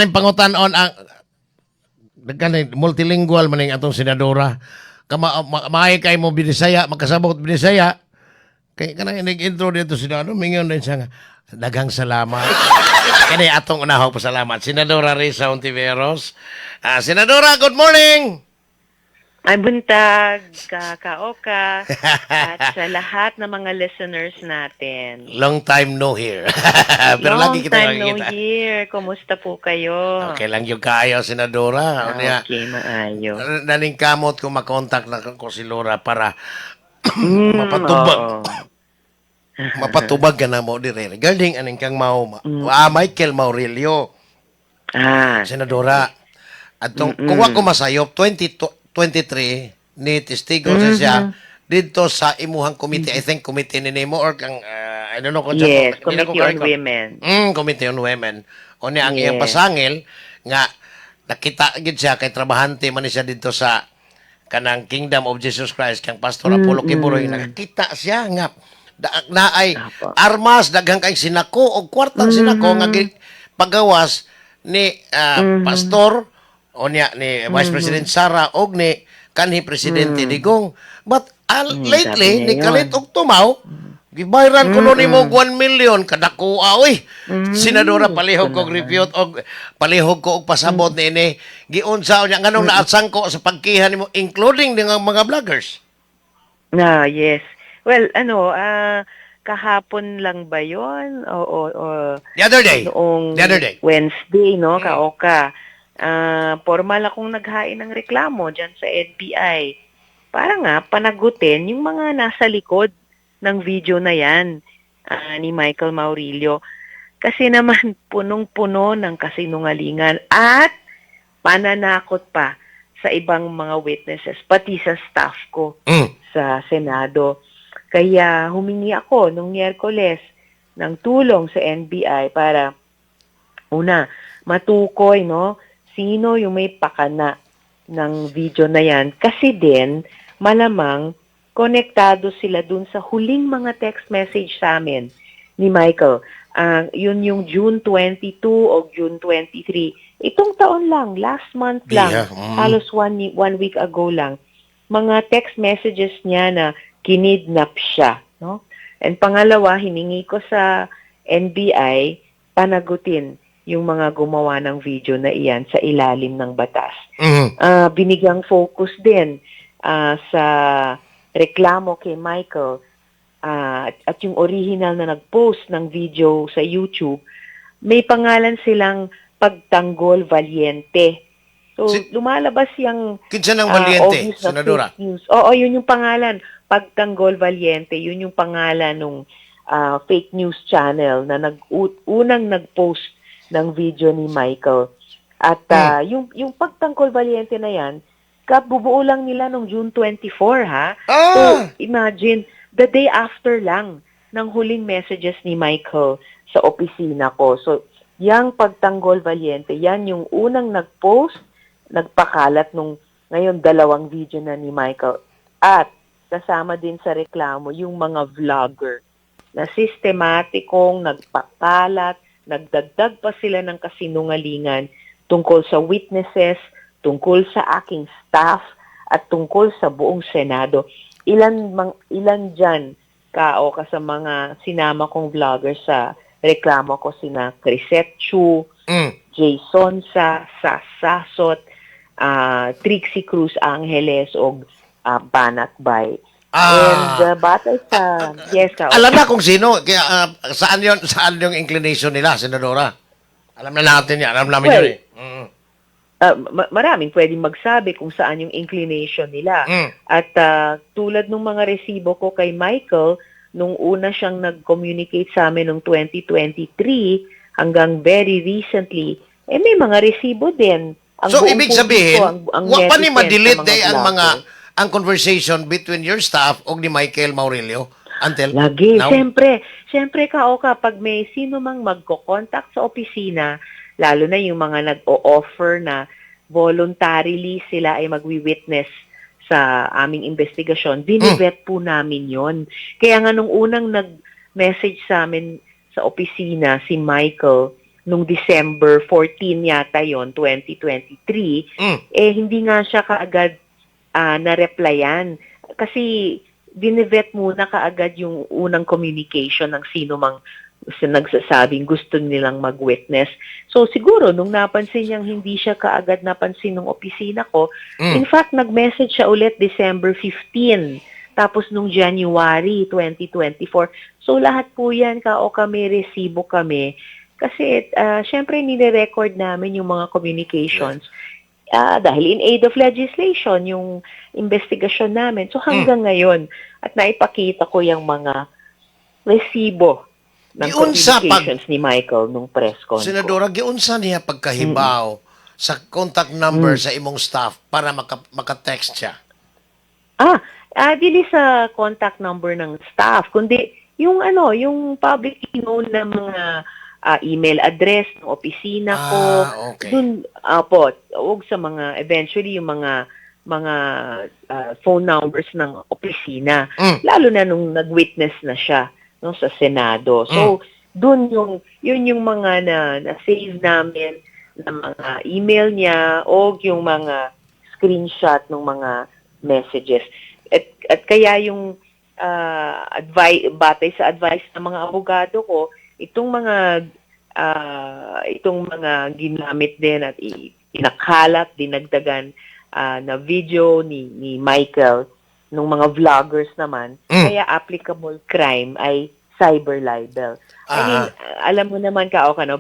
Tay pangutan-on ang multilingual man ning atong senadora. Maay kay mo Binisaya, magkasabot Binisaya. Kay kanang nag-intro dito senador, mingon din siya nga, daghang salamat. Kani atong unahang pasalamat. Senadora Risa Ontiveros. Senadora, good morning! Ay buntag, Oka, at sa lahat ng mga listeners natin. Long time no here. Pero Long lagi kita time no nakikita. here. Kumusta po kayo? Okay lang yung kaayo, Senadora. Okay, maayo. Naning kamot ko makontak na ko si Laura para Oo. mapatubag ka na mo dire. Regarding aning kang Michael Maurilio, Senadora. At kung ako masayop, 2023, ni testigo sa siya, dito sa imuhang committee, I think committee ni Nemo or kang, I don't know kung Yes, Committee on Women. Committee on Women. O niya ang iyang pasangil, nga, nakita gid siya kay trabahante man ni siya dito sa kanang Kingdom of Jesus Christ kang Pastor Apollo Kiburoy, nakita siya nga na ay armas daghang kay sinako og kwartang sinako nga pagawas ni Pastor o niya ni Vice President Sara og ni kanhi Presidente Digong. But lately ni kalit og tumaw gibayran ko ni mo 1 million kada kuha oy. Senadora palihog kog refute og palihog ko og pasabot ni giunsa unya nganong naatsang ko sa pagkihan nimo including ng mga vloggers. Yes. Well, kahapon lang ba 'yon? O The other day. noong The other day. Wednesday, no, Kaoka. Formal akong naghain ng reklamo dyan sa NBI para nga panagutin yung mga nasa likod ng video na yan ni Michael Maurilio. Kasi naman punong-puno ng kasinungalingan at pananakot pa sa ibang mga witnesses, pati sa staff ko sa Senado. Kaya humingi ako nung Miyerkules ng tulong sa NBI para una, matukoy, no, sino yung may pakana ng video na yan. Kasi din, malamang, konektado sila dun sa huling mga text message sa amin ni Michael. Yun yung June 22 o June 23. Itong taon lang, last month lang, halos one week ago lang, mga text messages niya na kinidnap siya. No? And pangalawa, hiningi ko sa NBI panagutin yung mga gumawa ng video na iyan sa ilalim ng batas. Binigyang focus din sa reklamo kay Michael at yung original na nag-post ng video sa YouTube, may pangalan silang Pagtanggol Valiente. So, lumalabas yung kinsa ng Valiente, Senadora? Oo, yun yung pangalan. Pagtanggol Valiente, yun yung pangalan ng fake news channel na unang nag-post ng video ni Michael. At yung Pagtanggol Valiente na yan, kabubuo lang nila nung June 24, ha? So, imagine, the day after lang ng huling messages ni Michael sa opisina ko. So, yung Pagtanggol Valiente, yan yung unang nag-post, nagpakalat nung ngayon 2 video na ni Michael. At kasama din sa reklamo yung mga vlogger na sistematikong nagpakalat, nagdagdag pa sila ng kasinungalingan tungkol sa witnesses, tungkol sa aking staff, at tungkol sa buong Senado. Ilan dyan o sa mga sinama kong vlogger sa reklamo ko, sina Crisette Chu, Jason Sasasot, Trixie Cruz Angeles o Banat Bay. And batay sa alam na kung sino, kaya saan yung inclination nila, Senadora? Alam na natin yan, alam namin yun eh. Maraming pwedeng magsabi kung saan yung inclination nila. At tulad ng mga resibo ko kay Michael, nung una siyang nag-communicate sa amin noong 2023 hanggang very recently, may mga resibo din. So, ibig sabihin, pa ni ma-delete ang conversation between your staff o ni Michael Maurilio until lagi. now? Siyempre kapag may sino mang magko-contact sa opisina, lalo na yung mga nag-o-offer na voluntarily sila ay magwi-witness sa aming investigasyon, binivet po namin yon. Kaya nga nung unang nag-message sa amin sa opisina, si Michael, nung December 14 yata yon 2023, hindi nga siya kaagad na-replyan. Kasi dinivet muna kaagad yung unang communication ng sino mang nagsasabing gusto nilang mag-witness. So siguro, nung napansin niyang hindi siya kaagad napansin ng opisina ko, in fact, nag-message siya ulit December 15. Tapos nung January 2024. So lahat po yan, may resibo kami. Kasi syempre nire-record namin yung mga communications. Dahil in aid of legislation, yung investigasyon namin. So hanggang ngayon, at naipakita ko yung mga resibo ng communications ni Michael nung press con ko. Senadora, giunsa niya pagkahibaw sa contact number sa imong staff para maka-text siya? Dili sa contact number ng staff, kundi yung public known na mga email address ng opisina ko. Okay. Dun huwag sa mga eventually yung mga phone numbers ng opisina. Lalo na nung nag-witness na siya sa Senado. So yun yung mga na-save namin na mga email niya o yung mga screenshot ng mga messages. At kaya yung batay sa advice ng mga abogado ko, itong mga ginamit din at inakalat, dinagdagan na video ni Michael nung mga vloggers naman, kaya applicable crime ay cyber libel. I mean, alam mo naman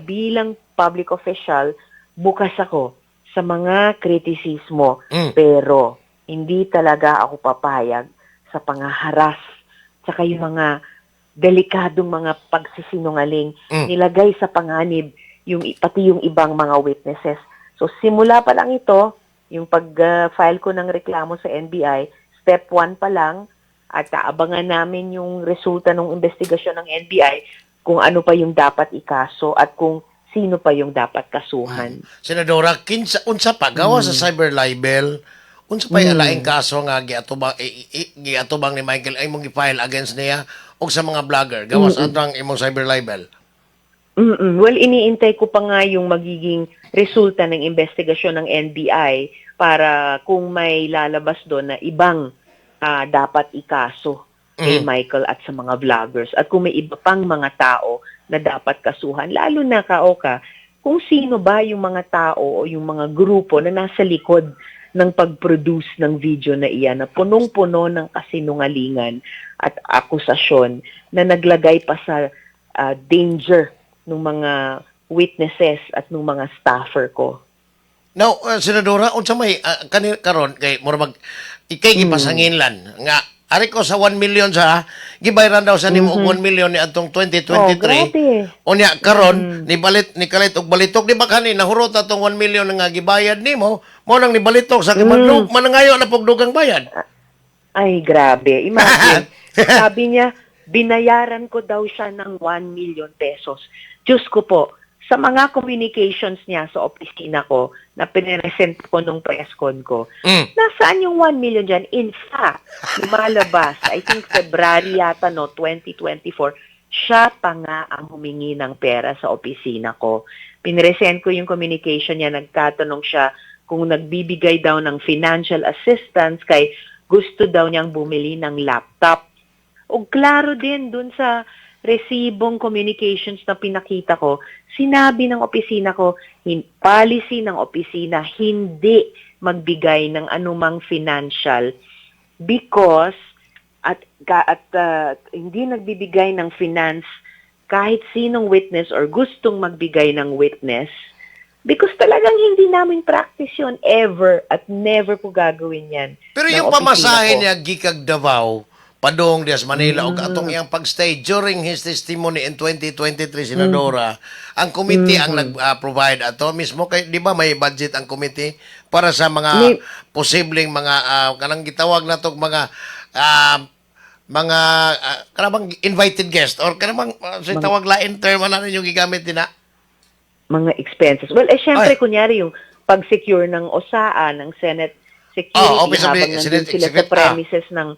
bilang public official, bukas ako sa mga kritisismo, pero hindi talaga ako papayag sa pangaharas, saka yung mga delikadong mga pagsisinungaling nilagay sa panganib pati yung ibang mga witnesses. So simula pa lang ito, yung pag-file ko ng reklamo sa NBI, step 1 pa lang, at aabangan namin yung resulta ng investigasyon ng NBI kung ano pa yung dapat ikaso at kung sino pa yung dapat kasuhan. Senadora, unsa pa gawa sa cyber libel, unsa pa alaing kaso nga giatubang ni Michael ay mong i-file against niya o sa mga vlogger gawas atang imong cyber libel? Well, iniintay ko pa nga yung magiging resulta ng investigasyon ng NBI para kung may lalabas doon na ibang dapat ikaso kay Michael at sa mga vloggers. At kung may iba pang mga tao na dapat kasuhan, lalo na kung sino ba yung mga tao o yung mga grupo na nasa likod ng pag-produce ng video na iyan na punong-puno ng kasinungalingan at akusasyon na naglagay pa sa danger ng mga witnesses at ng mga staffer ko. Now, Senadora, unsa may karon kay mura ikay gipasanginlan nga ari ko sa 1 million sa gibayran daw sa nimo og 1 million ni adtong 2023. Unya karon ni kalit og balitok di ba kani nahurot atong 1 million nga gibayad nimo mo nang ni balitok sa kimadlog manangayo na pog dugang bayad. Ay grabe, imagine. Sabi niya binayaran ko daw siya ng 1 million pesos. Diyos ko po, sa mga communications niya sa opisina ko na piniresent ko nung press con ko, nasaan yung 1 million dyan? In fact, lumalabas, I think February yata 2024, siya pa nga ang humingi ng pera sa opisina ko. Piniresent ko yung communication niya, nagtatanong siya kung nagbibigay daw ng financial assistance kay gusto daw niyang bumili ng laptop. O klaro din dun sa resibong communications na pinakita ko, sinabi ng opisina ko, policy ng opisina, hindi magbigay ng anumang financial because hindi nagbibigay ng finance kahit sinong witness or gustong magbigay ng witness because talagang hindi namin practice yun ever at never ko gagawin yan. Pero yung pamasahe niya gikag Davao padong dias Manila o atong iyang pagstay during his testimony in 2023, Senadora, ang committee ang nag-provide ato mismo kay di ba may budget ang committee para sa mga posibleng mga kanang gitawag nato mga kanang invited guest or kanang sa tawag lain term na yung gigamit din mga expenses. Well, syempre kunyari yung pag-secure ng OSAA ng Senate security habang nandun sila sa premises ng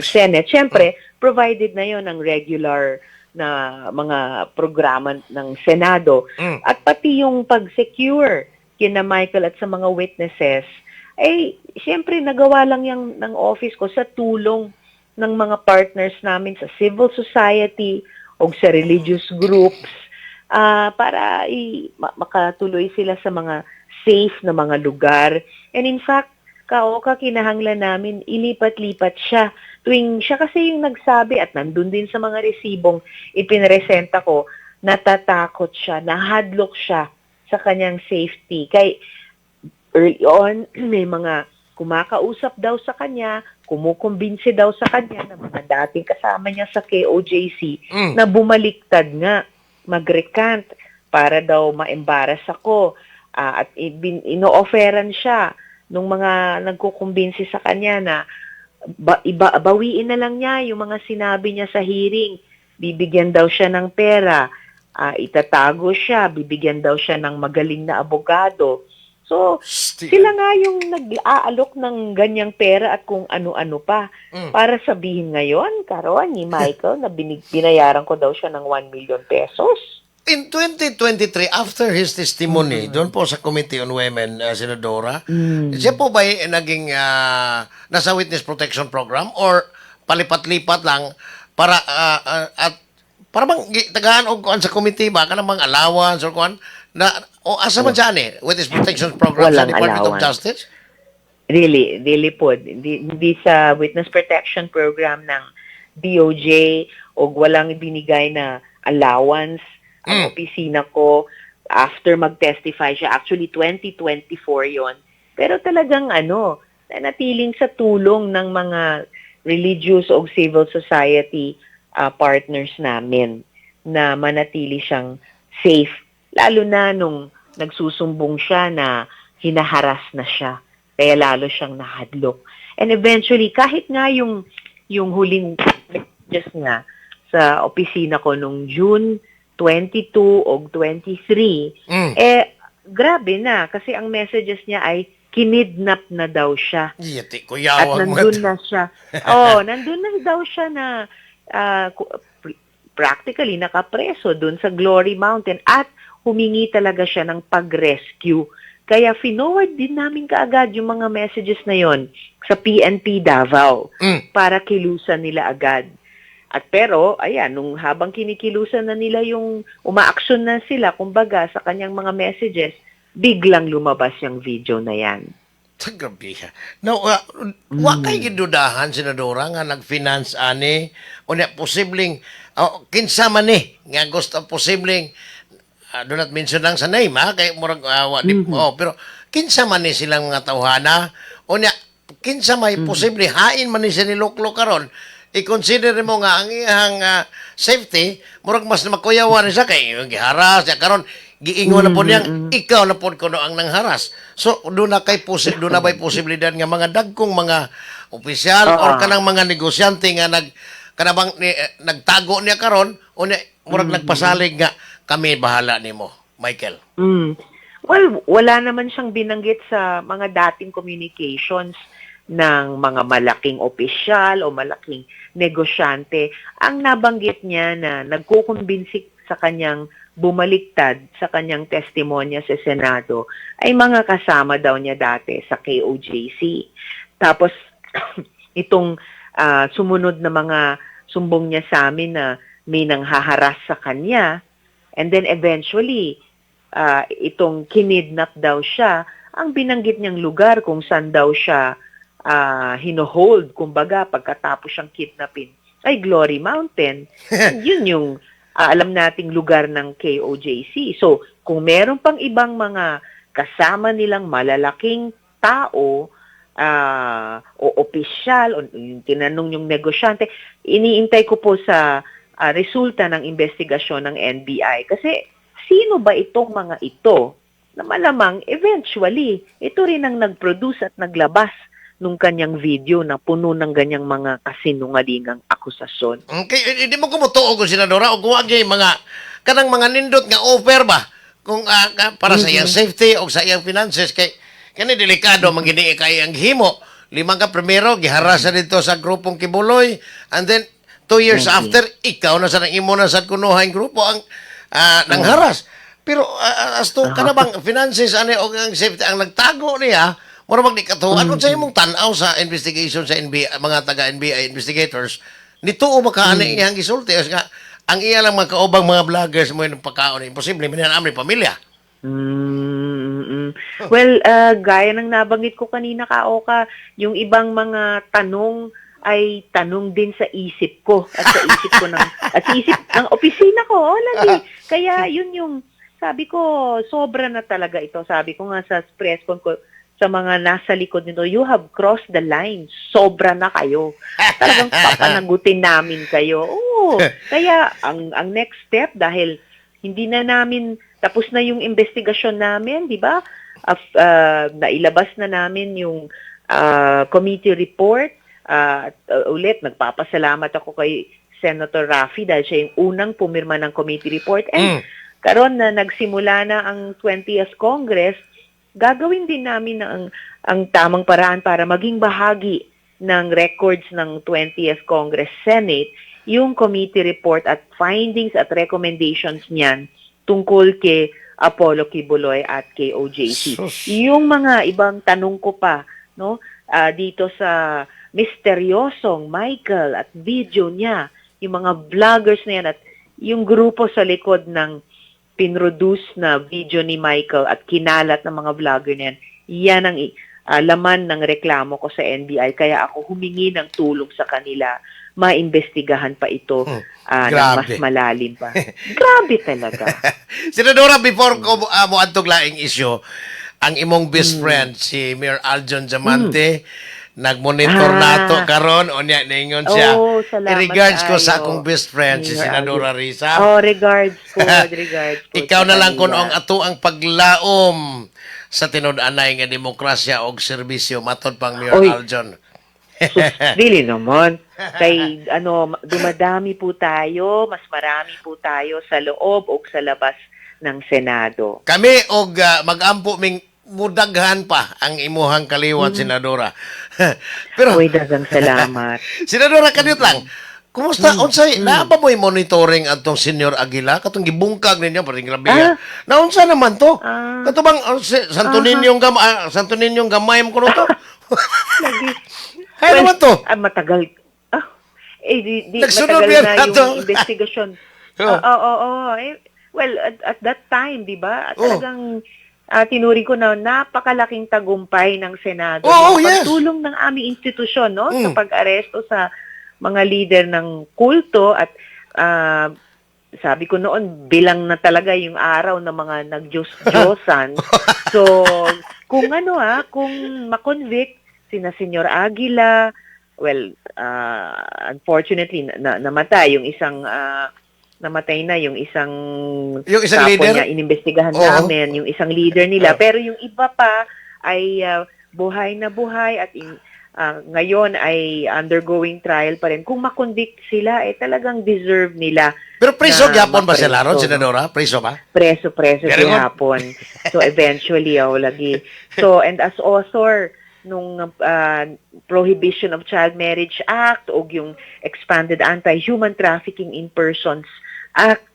Senate. Siyempre, provided na yon ng regular na mga programa ng Senado at pati yung pag-secure kina Michael at sa mga witnesses, ay siyempre nagawa lang yung ng office ko sa tulong ng mga partners namin sa civil society o sa religious groups para makatuloy sila sa mga safe na mga lugar. And in fact, kinahanglan namin, ilipat-lipat siya. Tuwing siya kasi yung nagsabi at nandun din sa mga resibong ipinresenta ko, natatakot siya, nahadlok siya sa kanyang safety. Kay early on, may mga kumakausap daw sa kanya, kumukumbinsi daw sa kanya ng mga dating kasama niya sa KOJC na bumaliktad nga, mag-recant para daw ma-embarrass ako. At ino-offeran siya nung mga nagkukumbinsi sa kanya na bawiin na lang niya yung mga sinabi niya sa hearing. Bibigyan daw siya ng pera, itatago siya, bibigyan daw siya ng magaling na abogado. So, sila nga yung nag-aalok ng ganyang pera at kung ano-ano pa. Para sabihin ngayon, karon ni Michael, na binayaran ko daw siya ng 1 million pesos. In 2023, after his testimony, doon po sa Committee on Women, Senadora, siya po ba naging nasa Witness Protection Program or palipat-lipat lang para at para bang tagaan og kuan sa committee ba kanang mga allowance or kuan na o asa man siya ni Witness Protection Program sa Walang Department of allowance. Justice? Really po. Hindi sa Witness Protection Program ng DOJ o walang binigay na allowance ang opisina ko after mag-testify siya. Actually, 2024 yon. Pero talagang nanatiling sa tulong ng mga religious o civil society partners namin na manatili siyang safe. Lalo na nung nagsusumbong siya na hinaharas na siya. Kaya lalo siyang nahadlok. And eventually, kahit nga yung huling messages nga sa opisina ko nung June 22 o 23, grabe na. Kasi ang messages niya ay kinidnap na daw siya. Yati ko At yawag nandun na siya. Nandun na daw siya na practically nakapreso dun sa Glory Mountain at humingi talaga siya ng pag-rescue. Kaya finoward din namin kaagad yung mga messages na yon sa PNP Davao para kilusan nila agad. At pero, ayan, nung habang kinikilusan na nila yung umaaksyon na sila, kumbaga, sa kanyang mga messages, biglang lumabas yung video na yan. Grabe ha. Now, wa kay gidudahan, Senadora, nga nag-finance ani, o na posibleng, kinsa man ni, nga gusto posibleng, do not mention lang sa name, ha, kay murag, pero kinsa man ni silang mga tawhana, o na, kinsa may posible, hain man ni siya ni Loklo karon, i-consider mo nga ang iyang safety, murag mas makuyawan siya kay giharas siya karon giingon na po niyang ikaw na po kuno ang nangharas. So do na bay posibilidad nga mga dagkong mga opisyal or kanang mga negosyante nga kanabang nagtago niya karon o murag nagpasalig nga kami bahala nimo, Michael. Well, wala naman siyang binanggit sa mga dating communications ng mga malaking opisyal o malaking negosyante. Ang nabanggit niya na nagkukumbinsik sa kanyang bumaliktad sa kanyang testimonya sa Senado ay mga kasama daw niya dati sa KOJC. Tapos itong sumunod na mga sumbong niya sa amin na may nanghaharas sa kanya, and then eventually itong kinidnap daw siya, ang binanggit niyang lugar kung saan daw siya hinohold, kumbaga, pagkatapos siyang kidnapin, ay Glory Mountain. Yun yung alam nating lugar ng KOJC. So, kung meron pang ibang mga kasama nilang malalaking tao o opisyal, o yung tinanong yung negosyante, iniintay ko po sa resulta ng investigasyon ng NBI. Kasi, sino ba itong mga ito na malamang eventually, ito rin ang nag-produce at naglabas nung kanyang video na puno ng ganyang mga kasinungalingang akusasyon. Okay, hindi mo kumutuo ko, Senadora, o kung agay mga, kanang mga nindot nga offer ba, kung para sa iyang safety o sa iyang finances, kay delikado, magiging kay ang himo, 5 ka primero, giharasa dito sa grupong Kibuloy, and then, 2 years after, ikaw na sa nang imo na sa kunuhang grupo ang nang haras. Pero as to kanabang finances ani o ang safety ang nagtago niya, mura magdi katuan sa imong tan-aw sa investigation sa NBI, mga taga NBI investigators, nituo makaani iyang gisulti nga ang iya lang mga kaubang mga vloggers mo yung pagkaon imposible man ang pamilya. Well, gaya ng nabanggit ko kanina Oka, yung ibang mga tanong ay tanong din sa isip ko at sa isip ko sa isip ng opisina ko, lagi. Kaya yun yung sabi ko, sobra na talaga ito. Sabi ko nga sa press con ko sa mga nasa likod nito, you have crossed the line. Sobra na kayo. Talagang papanagutin namin kayo. Oo. Kaya ang next step, dahil hindi na namin, tapos na yung investigasyon namin, di ba? Nailabas na namin yung committee report. Ulit, nagpapasalamat ako kay Senator Raffy dahil siya yung unang pumirma ng committee report. And karon na nagsimula na ang 20th Congress, gagawin din namin ang tamang paraan para maging bahagi ng records ng 20th Congress Senate yung committee report at findings at recommendations niyan tungkol kay Apollo Kibuloy at kay OJC. Yung mga ibang tanong ko pa, no, dito sa misteryosong Michael at video niya, yung mga vloggers na yan at yung grupo sa likod ng pinroduce na video ni Michael at kinalat ng mga vlogger na yan ang laman ng reklamo ko sa NBI. Kaya ako humingi ng tulong sa kanila, maimbestigahan pa ito ng mas malalim pa. Grabe talaga. Senadora, before ko mo antog laing issue, ang imong best friend, si Mayor Aljon Diamante, nagmonitor nato karon unya ningon siya. Regards ko sa akong best friend si Senadora Risa. Regards ko. Ikaw na lang kun ang ato ang paglaom sa tinud-anay nga demokrasya og serbisyo matod pang Mayor Aljon. Dili naman. Kay dumadami po tayo, mas marami po tayo sa loob o sa labas ng Senado. Kami og mag-ampo ming mudaghan pa ang imuhang kaliwat, Senadora. Pero dagang salamat. Senadora, kanit lang. Kumusta? Unsay na ba mo monitoring atong Senior Aguila katong gibungkag ninyo paring grabe. Naunsa naman to? Kato bang Santo Ninyong gamay mo kuno to? Hay naman to. Matagal. Nagsunod matagal na yung investigation. Well, at that time, di ba? Talagang tinuring ko na napakalaking tagumpay ng Senado. Pagtulong ng aming institusyon, no? Sa pag-aresto sa mga leader ng kulto at sabi ko noon, bilang na talaga yung araw ng mga nag-Diyos-Diyosan. So, kung kung makonvict sina Senyor Aguila, well, unfortunately, namatay yung isang namatay na yung isang leader niya, inimbestigahan namin, yung isang leader nila. Pero yung iba pa ay buhay na buhay at ngayon ay undergoing trial pa rin. Kung makonvict sila, talagang deserve nila. Pero preso gyapon ba sila ron, Senadora? Preso ba? Preso gyapon. So eventually, lagi. So, and as author nung Prohibition of Child Marriage Act o yung Expanded Anti-Human Trafficking in Persons Act,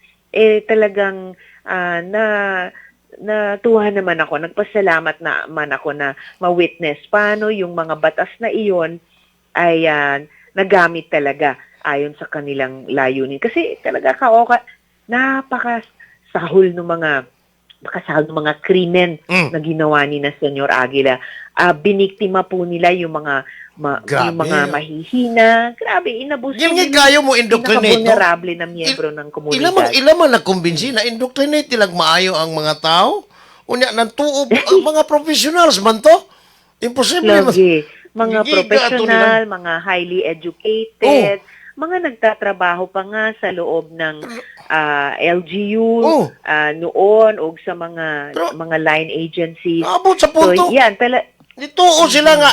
talagang natuwa naman ako, nagpasalamat naman ako na ma-witness paano yung mga batas na iyon ay nagamit talaga ayon sa kanilang layunin. Kasi talaga napakasahol ng mga krimen na ginawa ni na Senyor Aguila. Biniktima po nila yung mga mahihina. Grabe, inabuso nila. Kayo mo indoctrinate. Vulnerable na miyembro ng komunidad. Ilaman na kumbinsi na indoctrinate nilang maayo ang mga tao. Unya nang tuob ang mga professionals man to. Imposible. Lagi. Mga professional, mga highly educated, mga nagtatrabaho pa nga sa loob ng LGU noon o sa mga line agencies. Abot sa punto. So, yan, Ituo sila nga.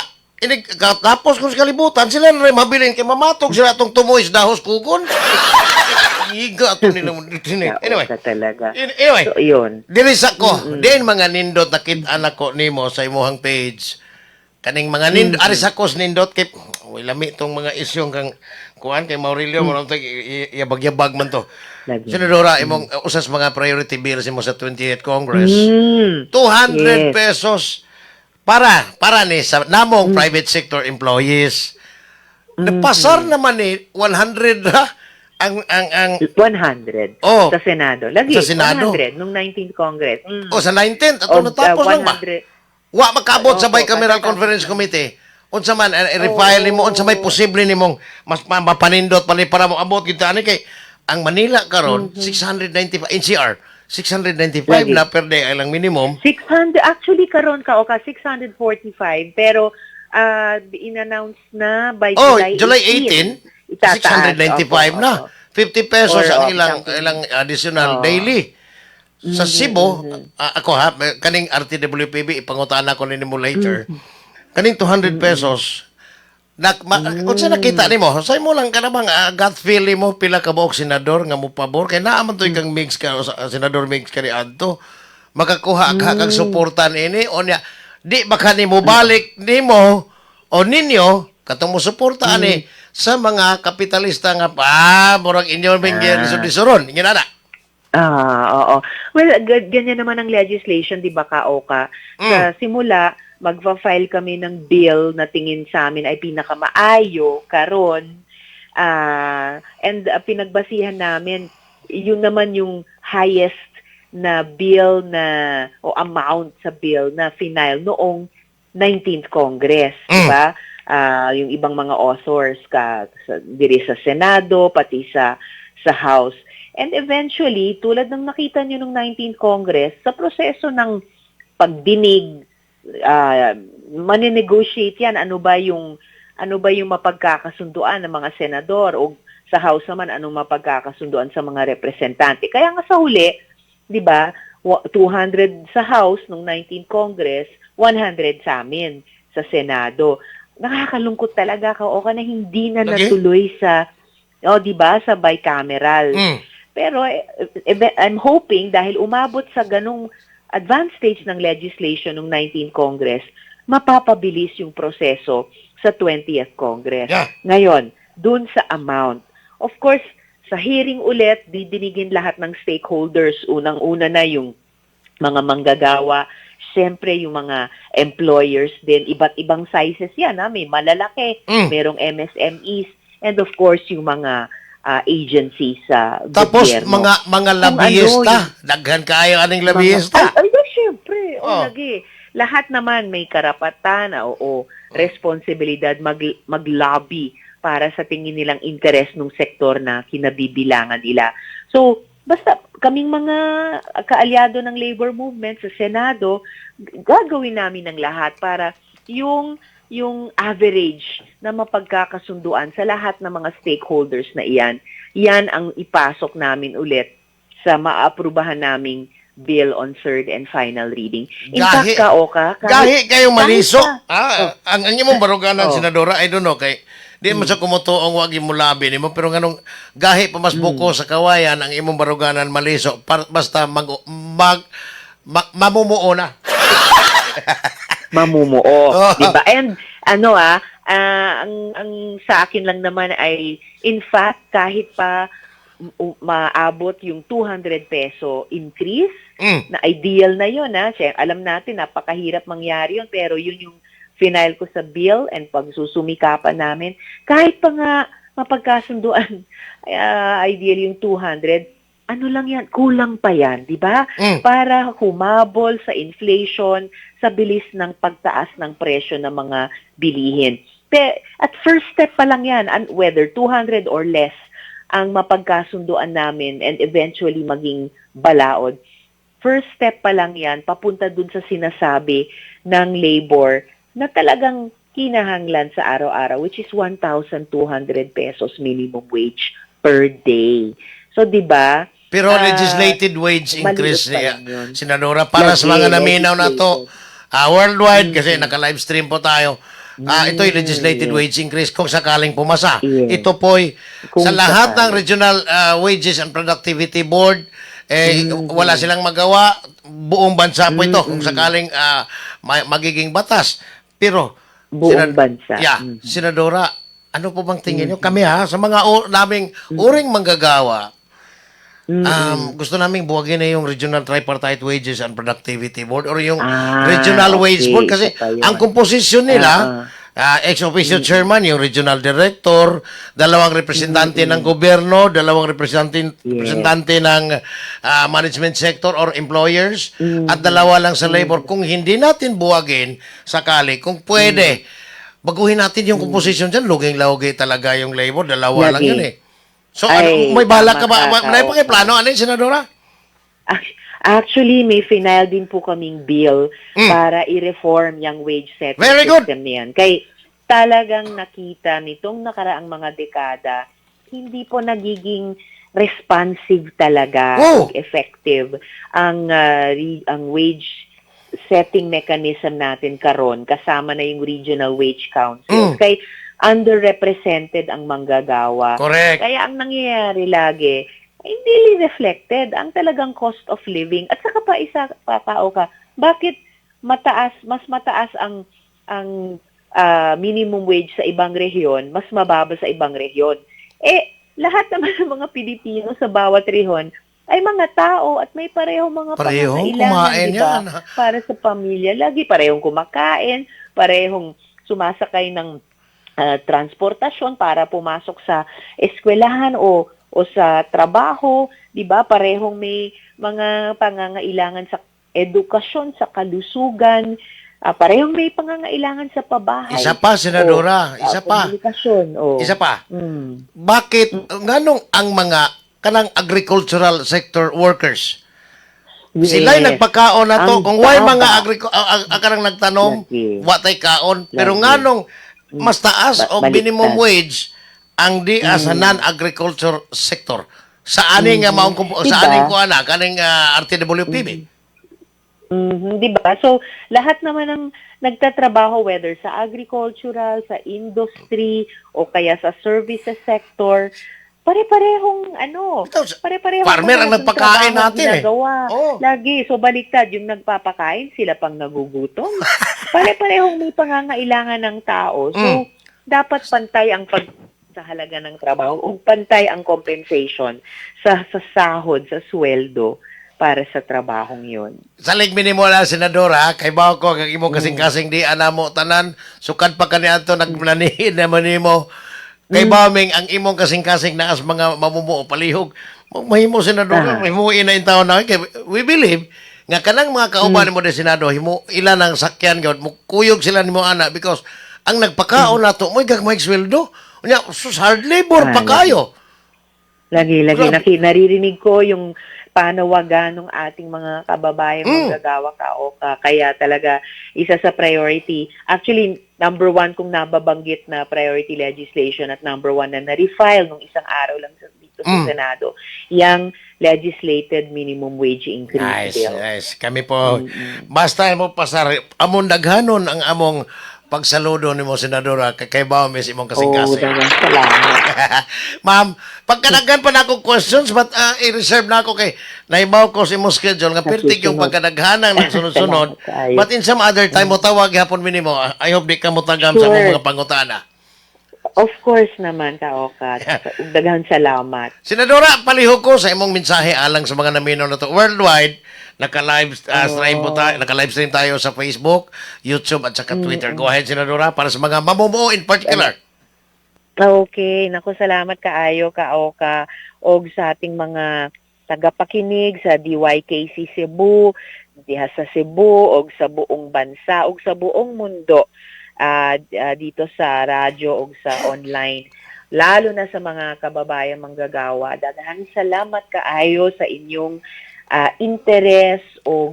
Tapos kung sa kalibutan, sila na rin mabilin kay mamatog sila itong tumoy sa dahos kugon. Iga ito nila. Anyway. Anyway. So, yun. Dirisa ko. Din mga nindot na kit-anak ko nimo sa imuhang page. Kaning mga nindot, aris ako nindot kay May lami tong mga isyong kang kuan kay Maurilio mo tag yabag-yabag man to. Lagi. Senadora, imong usas mga priority bills mo sa 28th Congress. Mm. 200 Yes. pesos para ni sa namong private sector employees. Napasar naman ni 100 ha? Ang 100 Oh. sa Senado. Lagi, Sa Senado. 100 nung 19th Congress. o sa 19th ato Of, natapos lang ba? 100. Wa makabot sa Opo, Bicameral kasi- Conference Committee. Unsa man i-refile nimo unsa may posible nimong mas mapanindot pa ni para mo abot kita ani kay ang Manila karon 695 NCR 695 Lagi. na per day ay lang minimum. 600, actually karon ka o ka 645, pero in-announce na by Oh, July 18. July 18 itataas. 695 Opo, na. opo. 50 pesos Or, ang oh, ilang something. ilang additional Oh. daily. Sa Cebu, ako ha, kaning RTWPB ipangutana ko nimo later. Kaning 200 pesos. Unsa nakita nimo? Say mo lang kana bang gut feel mo pila ka buok senador nga mo pabor kay naa man to kang mix ka senador mix ka ni adto. Makakuha ka kag suportan ini onya di ba kanimo balik nimo o ninyo katong mo suporta ani sa mga kapitalista nga murag inyo bingyan lisod-lisoron ingin ana. Oo. Well, ganyan naman ang legislation, di ba, Ka-Oka? Sa simula, magfa-file kami ng bill na tingin sa amin ay pinakamaayo karon. And pinagbasihan namin, yun naman yung highest na bill na, o amount sa bill na final noong 19th Congress, di ba? Yung ibang mga authors diri sa Senado, pati sa House. And eventually, tulad ng nakita nyo nung 19th Congress, sa proseso ng pagdinig, maninegotiate yan, ano ba yung mapagkakasunduan ng mga senador o sa House naman, anong mapagkakasunduan sa mga representante. Kaya nga sa huli, di ba, 200 sa House nung 19th Congress, 100 sa amin sa Senado. Nakakalungkot talaga ka o na hindi na Okay. natuloy sa, di ba, sa bicameral. Pero I'm hoping dahil umabot sa ganong advanced stage ng legislation ng 19th Congress, mapapabilis yung proseso sa 20th Congress. Yeah. Ngayon, dun sa amount. Of course, sa hearing ulit, didinigin lahat ng stakeholders. Unang-una na yung mga manggagawa, siyempre yung mga employers din, iba't ibang sizes yan. May malalaki, merong MSMEs, and of course yung mga agencies sa Tapos gobyerno. mga labiyista, daghan kayo aning labiyista. Ay, syempre. Oh. Lagi. Lahat naman may karapatan o responsibilidad mag-lobby para sa tingin nilang interes ng sektor na kinabibilangan nila. So, basta kaming mga kaalyado ng labor movement sa Senado, gagawin namin ng lahat para yung average na mapagkakasunduan sa lahat ng mga stakeholders na yan ang ipasok namin ulit sa maaprubahan naming bill on third and final reading. In fact, Gahi kayong maliso. kahit Ang imong baruganan, Oh. Senadora, I don't know, kay di mo sa kumutuong wag mo labi nimo pero nganong gahi pa mas buko sa kawayan ang imong baruganan maliso basta mamumuo na. mamumuo, Oh. 'di ba? And ang sa akin lang naman ay in fact kahit pa maabot yung 200 peso increase, na ideal na 'yon alam natin napakahirap mangyari 'yon pero yun yung final ko sa bill and pagsusumikapan namin kahit pa nga mapagkasunduan ideal yung 200 ano lang yan, kulang pa yan, di ba? Para humabol sa inflation, sa bilis ng pagtaas ng presyo ng mga bilihin. At first step pa lang yan, whether 200 or less, ang mapagkasunduan namin and eventually maging balaod. First step pa lang yan, papunta dun sa sinasabi ng labor na talagang kinahanglan sa araw-araw, which is 1,200 pesos minimum wage per day. So, di ba? Pero legislated wage increase maliit pa niya, lang yun. Senadora, para sa mga naminaw na to, worldwide, kasi naka-live stream po tayo, ito'y legislated wage increase kung sakaling pumasa. Yes. Ito po'y Kung sa lahat ng sakali. Regional Wages and Productivity Board, wala silang magawa, buong bansa po ito, kung sakaling magiging batas. Pero, Buong bansa. Yeah, Senadora, Ano po bang tingin nyo? Kami sa mga naming uring manggagawa, gusto naming buwagin na yung Regional Tripartite Wages and Productivity Board or yung Regional Wage Okay. Board kasi Isa pa yun. ang komposisyon nila, Ah, ex-officio chairman, yung regional director, dalawang representante ng gobyerno, dalawang representante ng management sector or employers, at dalawa lang sa labor. Kung hindi natin buwagin sakali, kung pwede, baguhin natin yung komposisyon dyan, luging-laugi talaga yung labor, dalawa lang Lagi. yun eh. So, Ay, may bala ka tama ba? ka, May oo. plano? Ano yun, Senadora? Actually, may final din po kaming bill para i-reform yung wage setting Very good. system niyan. Kaya talagang nakita nitong nakaraang mga dekada, hindi po nagiging responsive talaga, Oh. effective ang wage setting mechanism natin karon kasama na yung regional wage councils. Kaya underrepresented ang manggagawa. Correct. Kaya ang nangyayari lagi, hindi reflected ang talagang cost of living. At saka pa isa patao ka, bakit mas mataas ang minimum wage sa ibang rehiyon, mas mababa sa ibang rehiyon? Lahat naman ng mga Pilipino sa bawat rehiyon ay mga tao at may parehong mga Parehong pangangailangan, kumain di ba? yan. Para sa pamilya. Lagi parehong kumakain, parehong sumasakay ng transportasyon para pumasok sa eskwelahan o sa trabaho, 'di ba? Parehong may mga pangangailangan sa edukasyon, sa kalusugan, parehong may pangangailangan sa pabahay. Isa pa, Senadora. Isa pa. Komunikasyon. Isa pa. Mm. Bakit nganong ang mga kanang agricultural sector workers sila'y Yes. nagpakaon na to Ang kung why mga baba. karang nagtanom Lagi. watay kaon pero Lagi. nganong mas taas o Baliktad. minimum wage ang di sa non-agriculture sector sa ani nga maong sa Diba? aning ko ana kaning RTWPB. Di ba? So, lahat naman ng nagtatrabaho, whether sa agricultural, sa industry, o kaya sa services sector, pare-parehong Ito, pare-parehong farmer ang mga nagpakain trabaho natin eh. ginagawa. Oo. Lagi. So, baliktad, yung nagpapakain, sila pang nagugutom. Pare-parehong may pangangailangan ng tao. So, dapat pantay ang sa halaga ng trabaho o pantay ang compensation sa sahod, sa sweldo para sa trabahong yun. Salig minimo na Senadora kay bawo ko kag imo kasing-kasing di anamo tanan sukad pa kaniadto nagplanihin naman nimo kay bawming ang imong kasing-kasing na as mga mamumuo palihog mahimo Senadora mahimo ina in taon na kay we believe nga kanang mga kauban mo de Senado himo ila nang sakyan gyud mo kuyog sila nimo ana because ang nagpakaon nato moy gagmay sweldo unya sus hard labor pa kayo. Lagi. Grabe. Naririnig ko yung panawagan ng ating mga kababayan manggagawa kaya talaga isa sa priority. Actually, number 1 kung nababanggit na priority legislation at number 1 na na-refile nung isang araw lang dito sa Senado, yung legislated minimum wage increase Nice, bill. nice. Kami po, basta mo pasar, amon daghanon ang among pagsaludo ni mo, Senadora, kay Baumes imong kasing-kasing. dagang salamat. Ma'am, pagkadaghan pa na ako questions, but i-reserve na ako kay naibaw ko sa imong schedule, nga pertig yung susunod. pagkadaghanang ng sunod-sunod. Salamat kaayo. But in some other time, mo tawag hapon minimo. I hope di ka mo tagam sa Sure. among mga pangutana. Of course naman, Kaoka. Dagang salamat. Senadora, palihog ko sa imong mensahe alang sa mga naminaw na to worldwide. Naka-live stream tayo sa Facebook, YouTube at saka Twitter. Go ahead, Senadora, para sa mga mamumuo in particular. Okay. Naku, salamat kaayo, Kaoka. Og sa ating mga tagapakinig sa DYKC Cebu, diha sa Cebu, og sa buong bansa, og sa buong mundo. Dito sa radyo o sa online, lalo na sa mga kababayan manggagawa. Daghang salamat kaayo sa inyong interes o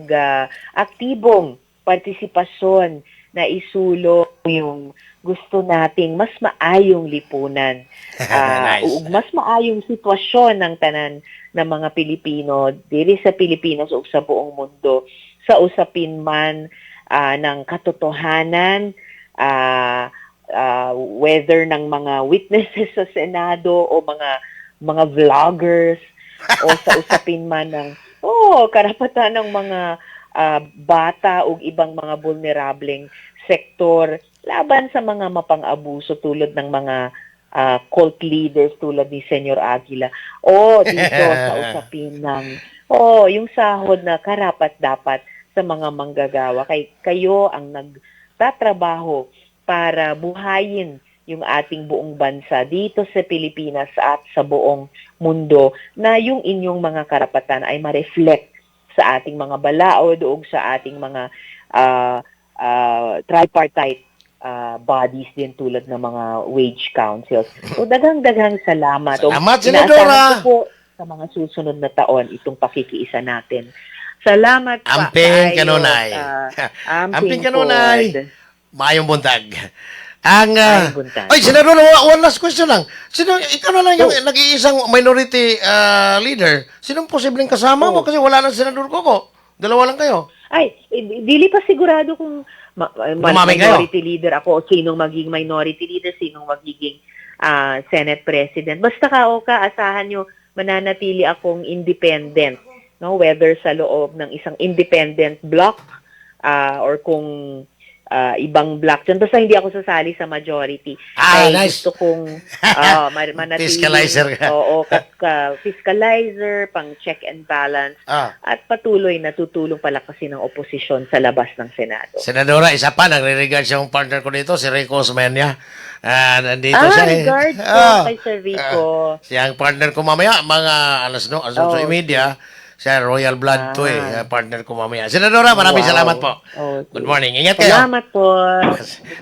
aktibong partisipasyon na isulo yung gusto nating mas maayong lipunan. Nice. Ug mas maayong sitwasyon ng tanan ng mga Pilipino diri sa Pilipinas o sa buong mundo sa usapin man ng katotohanan, whether ng mga witnesses sa Senado o mga vloggers o sa usapin man ng karapatan ng mga bata o ibang mga vulnerableng sektor laban sa mga mapang-abuso tulad ng mga cult leaders tulad ni Senyor Aguila. Dito sa usapin ng yung sahod na karapat-dapat sa mga manggagawa. Kayo ang nagtatrabaho para buhayin yung ating buong bansa dito sa Pilipinas at sa buong mundo, na yung inyong mga karapatan ay ma-reflect sa ating mga balaod o sa ating mga tripartite bodies din tulad ng mga wage councils. So daghang-daghang salamat. Salamat, Inaasahan Senadora. ko po sa mga susunod na taon itong pakikiisa natin. Salamat pa. Amping kaayo, kanunay. Amping kanunay. pod. Mayong buntag. Ang Mayong buntag. ay Senador, one last question lang. Ikaw na lang yung nag-iisang minority leader. Sinong posibleng kasama mo? Kasi wala lang Senador Coco. Dalawa lang kayo. Ay, dili pa sigurado kung Lumami kayo. minority leader ako o sinong magiging minority leader, sinong magiging Senate President. Basta asahan nyo, mananatili akong independent, no? Whether sa loob ng isang independent block or kung ibang block dyan. Basta hindi ako sasali sa majority. Nice. Gusto kong manatili. Fiscalizer ka. Fiscalizer, pang check and balance. At patuloy na tutulong palakasin ng oposisyon sa labas ng Senado. Senadora, isa pa, nagre-regard siya yung partner ko dito, si Rico Osmeña. Nandito siya. Regards po kay Sir Rico. Siya ang partner ko mamaya, mga alas 9:30. Siya, Royal Blood to partner ko mamaya. Senadora, maraming salamat po. Okay. Good morning. Ingat kayo. Salamat po.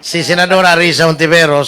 Si Senadora Risa Ontiveros.